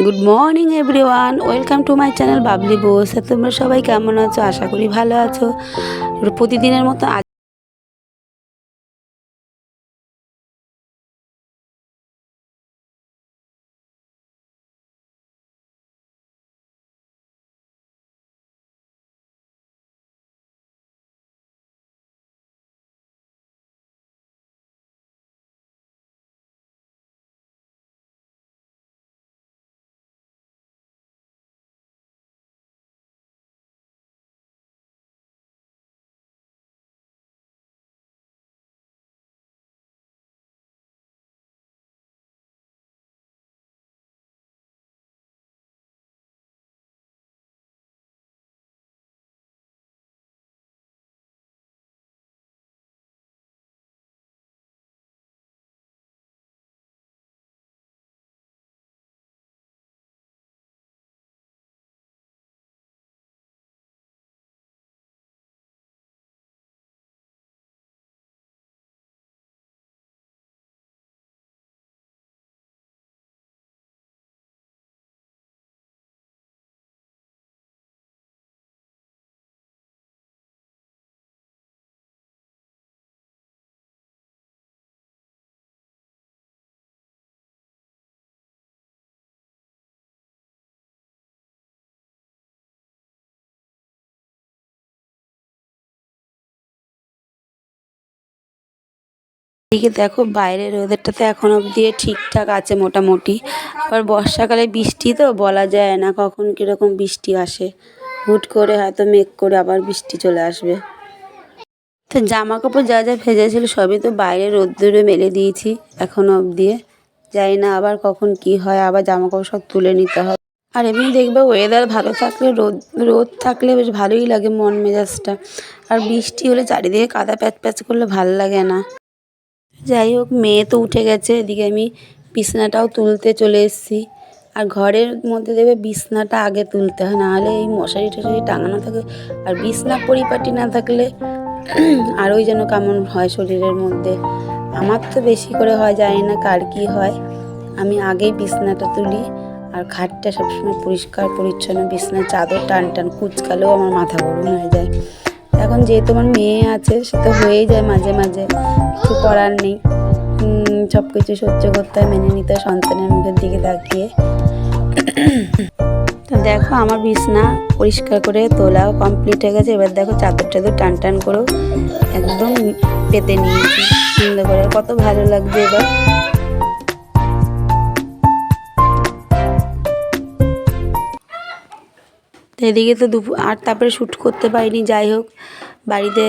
Good morning everyone, welcome to my channel Babli Bose. তোমরা সবাই কেমন আছো? আশা করি ভালো আছো। প্রতিদিনের মতো এদিকে দেখো বাইরের ওয়েদারটাতে এখন অবধি ঠিকঠাক আছে মোটামুটি। আবার বর্ষাকালে বৃষ্টি তো বলা যায় না কখন কীরকম বৃষ্টি আসে। হুট করে হয়তো মেঘ করে আবার বৃষ্টি চলে আসবে। তো জামা কাপড় যা যা ভেজেছিল সবই তো বাইরে রোদ্দুরে মেলে দিয়েছি এখনও অবধি। জানি না আবার কখন কি হয়, আবার জামা কাপড় সব তুলে নিতে হবে। আর এমনি দেখবে ওয়েদার ভালো থাকলে রোদ রোদ থাকলে বেশ ভালোই লাগে মন মেজাজটা। আর বৃষ্টি হলে চারিদিকে কাদা প্যাচ প্যাচ করলে ভাল লাগে না। যাই হোক, মেয়ে তো উঠে গেছে, এদিকে আমি বিছনাটাও তুলতে চলে এসেছি। আর ঘরের মধ্যে দেখবে বিছনাটা আগে তুলতে হয়, নাহলে এই মশারি টশারি টাঙানো থাকে আর বিছনা পরিপাটি না থাকলে আরোই যেন কেমন হয় শরীরের মধ্যে। আমার তো বেশি করে হয়, জানি না কার কী হয়। আমি আগেই বিছনাটা তুলি আর খাটটা সবসময় পরিষ্কার পরিচ্ছন্ন, বিছনার চাদর টান টান কুচকালেও আমার মাথা গরম হয়ে যায়। এখন যেহেতু আমার মেয়ে আছে সে তো হয়েই যায় মাঝে মাঝে, কিছু করার নেই। সব কিছু সহ্য করতে হয়, মেনে নিতে হয় সন্তানের মুখের দিকে তাকিয়ে। তো দেখো আমার বিছনা পরিষ্কার করে তোলাও কমপ্লিট হয়ে গেছে। এবার দেখো চাদর টাদর টান টান করেও একদম পেতে নিয়েছি সুন্দর করে, কত ভালো লাগছে এবার। তো এদিকে তো দুপুর আর তারপরে শ্যুট করতে পারিনি। যাই হোক, বাড়িতে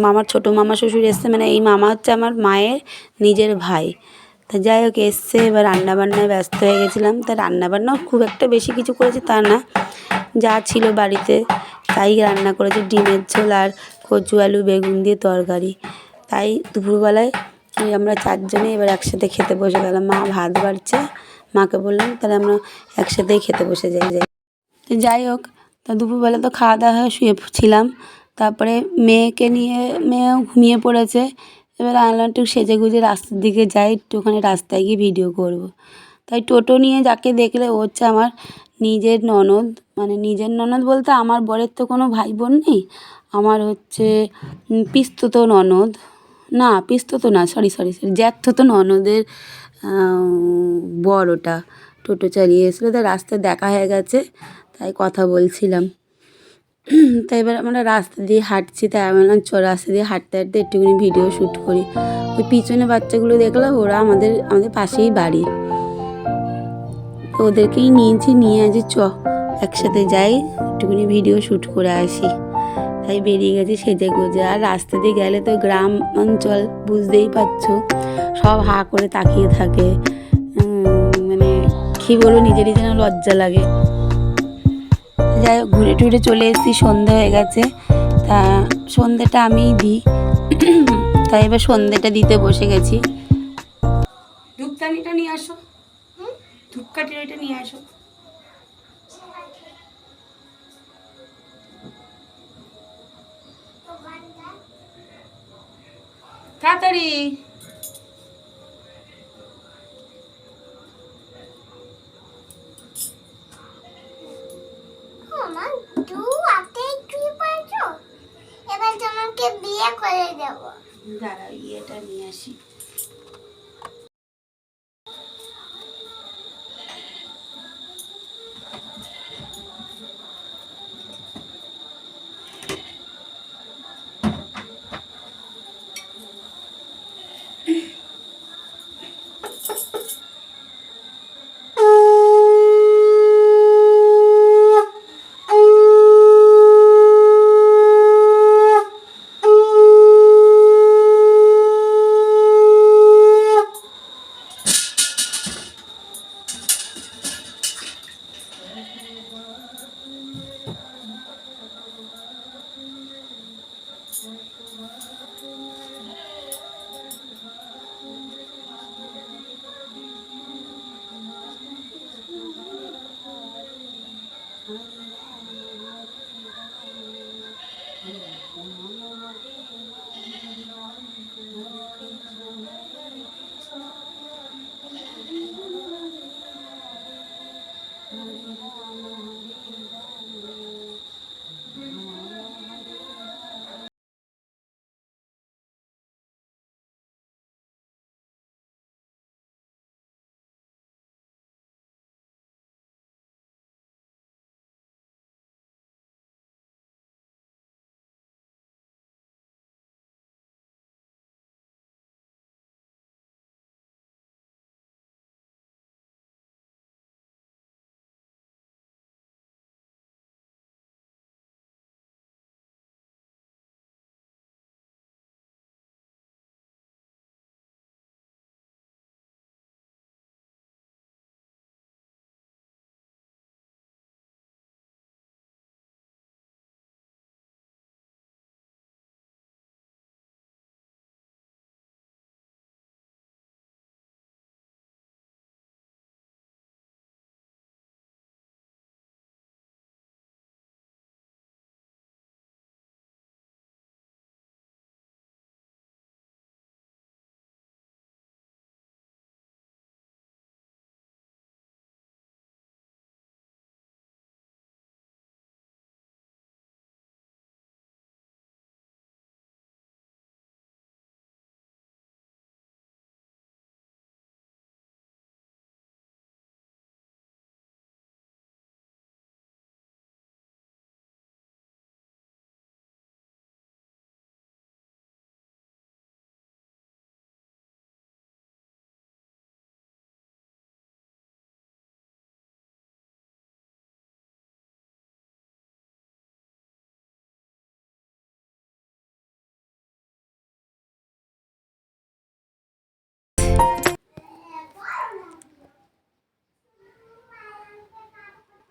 আমার ছোটো মামা শ্বশুর এসছে, মানে এই মামা হচ্ছে আমার মায়ের নিজের ভাই। তা যাই হোক এসছে, এবার রান্নাবান্নায় ব্যস্ত হয়ে গেছিলাম। তা রান্নাবান্নাও খুব একটা বেশি কিছু করেছি তা না, যা ছিল বাড়িতে তাই রান্না করেছি। ডিমের ঝোল আর কচু আলু বেগুন দিয়ে তরকারি। তাই দুপুরবেলায় আমরা চারজনে এবার একসাথে খেতে বসে গেলাম। মা ভাত বাড়ছে, মাকে বললাম তাহলে আমরা একসাথেই খেতে বসে যাই। যাই হোক, তা দুপুরবেলা তো খাওয়া দাওয়া হয়ে শুয়েছিলাম। তারপরে মেয়েকে নিয়ে, মেয়েও ঘুমিয়ে পড়েছে। এবার আনলাম একটু সেজে গুজে রাস্তার দিকে যাই, একটুখানি রাস্তায় গিয়ে ভিডিও করব। তাই টোটো নিয়ে যাকে দেখলে ও হচ্ছে আমার নিজের ননদ। মানে নিজের ননদ বলতে আমার বরের তো কোনো ভাই বোন নেই, আমার হচ্ছে পিস্তত ননদ, না পিস্তত না, সরি সরি সরি জ্যাঠতো ননদের বর ওটা। টোটো চালিয়ে এসেছিলো, তাই রাস্তায় দেখা হয়ে গেছে, তাই কথা বলছিলাম। তাই এবার আমরা রাস্তা দিয়ে হাঁটছি, তাই আমি বললাম চল রাস্তা দিয়ে হাঁটতে হাঁটতে একটুখানি ভিডিও শ্যুট করি। ওই পিছনে বাচ্চাগুলো দেখলাম, ওরা আমাদের পাশেই বাড়ি। তো ওদেরকেই নিয়েছি, নিয়ে আছি চ একসাথে যাই একটুখানি ভিডিও শ্যুট করে আসি। তাই বেরিয়ে গেছি সেজে গুজে। আর রাস্তা দিয়ে গেলে তো গ্রাম অঞ্চল বুঝতেই পারছো, সব হাঁ করে তাকিয়ে থাকে। মানে কী বলবো, নিজেরই যেন লজ্জা লাগে। যাই হোক ঘুরে টুরে চলে এসেছি, সন্ধে হয়ে গেছে। তা সন্ধেটা আমিই দিই, তাই এবার সন্ধেটা দিতে বসে গেছি। ধূপদানিটা নিয়ে আসো, ধূপকাঠির ওইটা নিয়ে আসো। তাড়াতাড়ি। বিয়ে করে দেবো। দাঁড়াও ইয়েটা নিয়ে আসি।